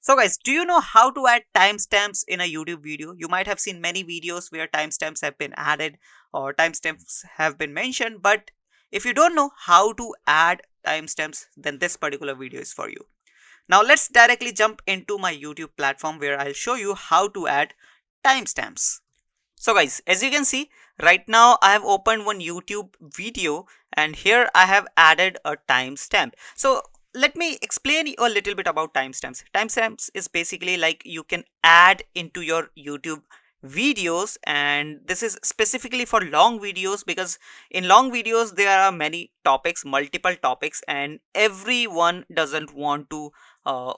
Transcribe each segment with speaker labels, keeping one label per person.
Speaker 1: So guys, do you know how to add timestamps in a YouTube video? You might have seen many videos where timestamps have been added or timestamps have been mentioned, but if you don't know how to add timestamps, then this particular video is for you. Now let's directly jump into my YouTube platform where I'll show you how to add timestamps. So guys, as you can see, right now I have opened one YouTube video and here I have added a timestamp. So let me explain you a little bit about timestamps. Timestamps is basically like you can add into your YouTube videos, and this is specifically for long videos because in long videos there are many topics, multiple topics, and everyone doesn't want to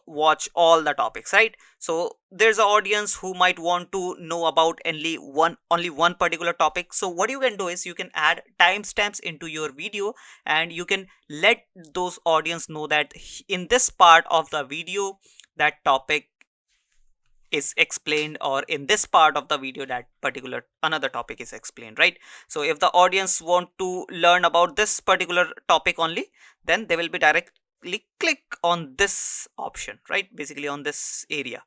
Speaker 1: watch all the topics, right? So there's an audience who might want to know about only one particular topic. So what you can do is you can add timestamps into your video and you can let those audience know that in this part of the video that topic is explained, or in this part of the video that particular another topic is explained, right? So if the audience want to learn about this particular topic only, then they will be directly click on this option, right? Basically on this area.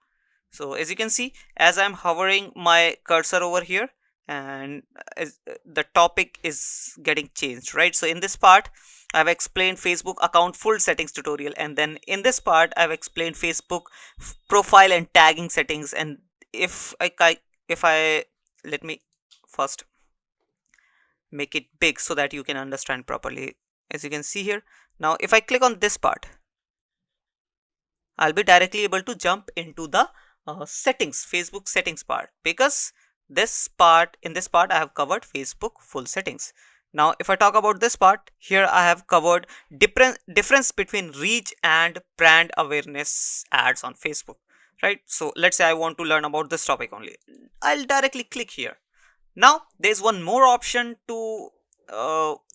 Speaker 1: So as you can see, as I'm hovering my cursor over here, and the topic is getting changed, right? So in this part I've explained Facebook account full settings tutorial, and then in this part I've explained Facebook profile and tagging settings. And if I let me first make it big so that you can understand properly. As you can see here, now if I click on this part, I'll be directly able to jump into the settings, Facebook settings part, because in this part I have covered Facebook full settings. Now if I talk about this part here, I have covered difference between reach and brand awareness ads on Facebook, right? So let's say I want to learn about this topic only. I'll directly click here. Now there's one more option to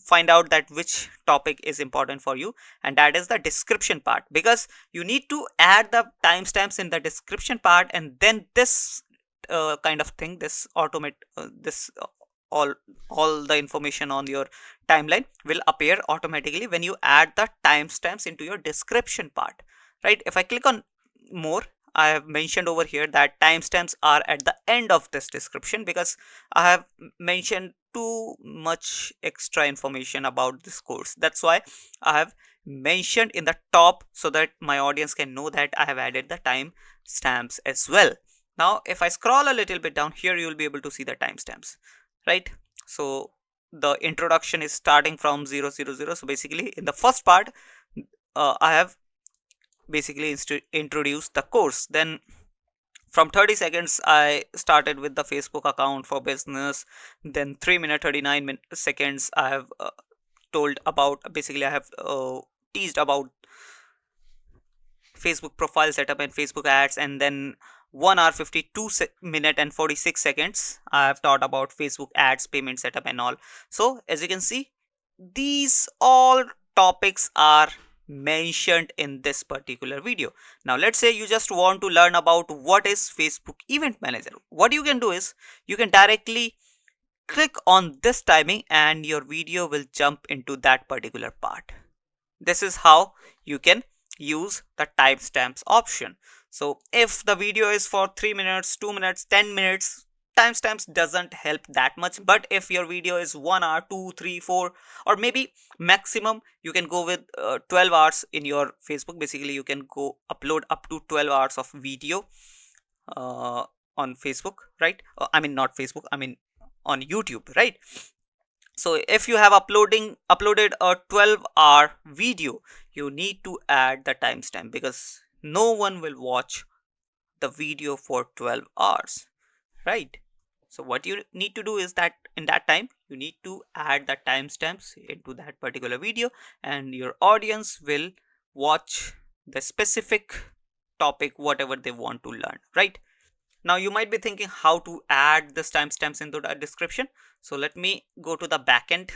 Speaker 1: find out that which topic is important for you, and that is the description part, because you need to add the timestamps in the description part, and then this kind of thing, this automate this all all the information on your timeline will appear automatically when you add the timestamps into your description part, right? If I click on more, I have mentioned over here that timestamps are at the end of this description because I have mentioned too much extra information about this course. That's why I have mentioned in the top so that my audience can know that I have added the timestamps as well. Now if I scroll a little bit down here, you will be able to see the timestamps, right? So the introduction is starting from 000. So basically in the first part I have basically introduced the course. Then from 30 seconds I started with the Facebook account for business. Then 3 minute 39 seconds I have told about, basically I have teased about Facebook profile setup and Facebook ads. And then 1 hour 52 minute and 46 seconds I have taught about Facebook ads, payment setup and all. So as you can see, these all topics are mentioned in this particular video. Now let's say you just want to learn about what is Facebook event manager. What you can do is you can directly click on this timing and your video will jump into that particular part. This is how you can use the timestamps option. So if the video is for 3 minutes, 2 minutes, 10 minutes, timestamps doesn't help that much. But if your video is 1 hour, 2, 3, 4, or maybe maximum you can go with 12 hours in your Facebook. Basically you can go upload up to 12 hours of video uh, on Facebook, right? I mean not Facebook, I mean on YouTube, right? So if you have uploaded a 12-hour video, you need to add the timestamp because no one will watch the video for 12 hours, right? So what you need to do is that in that time you need to add the timestamps into that particular video, and your audience will watch the specific topic whatever they want to learn, right? Now you might be thinking how to add this timestamps into the description. So let me go to the backend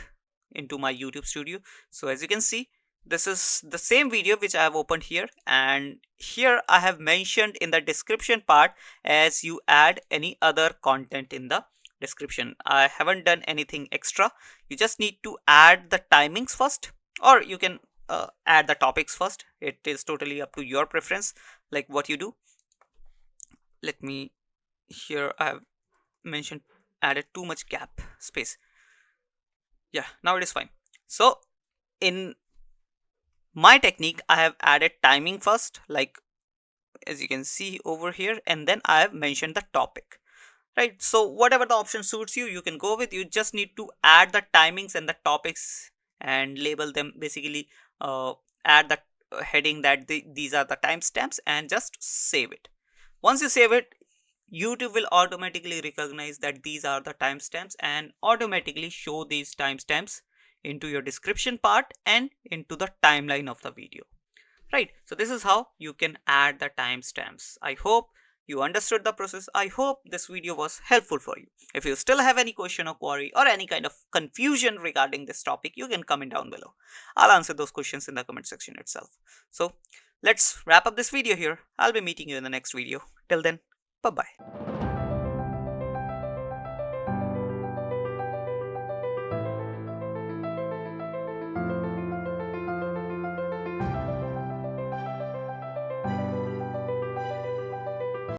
Speaker 1: into my YouTube studio. So as you can see, this is the same video which I have opened here, and here I have mentioned in the description part as you add any other content in the description. I haven't done anything extra. You just need to add the timings first, or you can add the topics first. It is totally up to your preference, like what you do. let me, here I have mentioned, added too much gap space. Yeah, now it is fine. So in my technique, I have added timing first, like as you can see over here, and then I have mentioned the topic, right? So whatever the option suits you, you can go with. You just need to add the timings and the topics and label them, basically add the heading that these are the timestamps, and just save it. Once you save it, YouTube will automatically recognize that these are the timestamps and automatically show these timestamps into your description part and into the timeline of the video. Right, so this is how you can add the timestamps. I hope you understood the process. I hope this video was helpful for you. If you still have any question or query or any kind of confusion regarding this topic, you can comment down below. I'll answer those questions in the comment section itself. So let's wrap up this video here. I'll be meeting you in the next video. Till then, bye bye.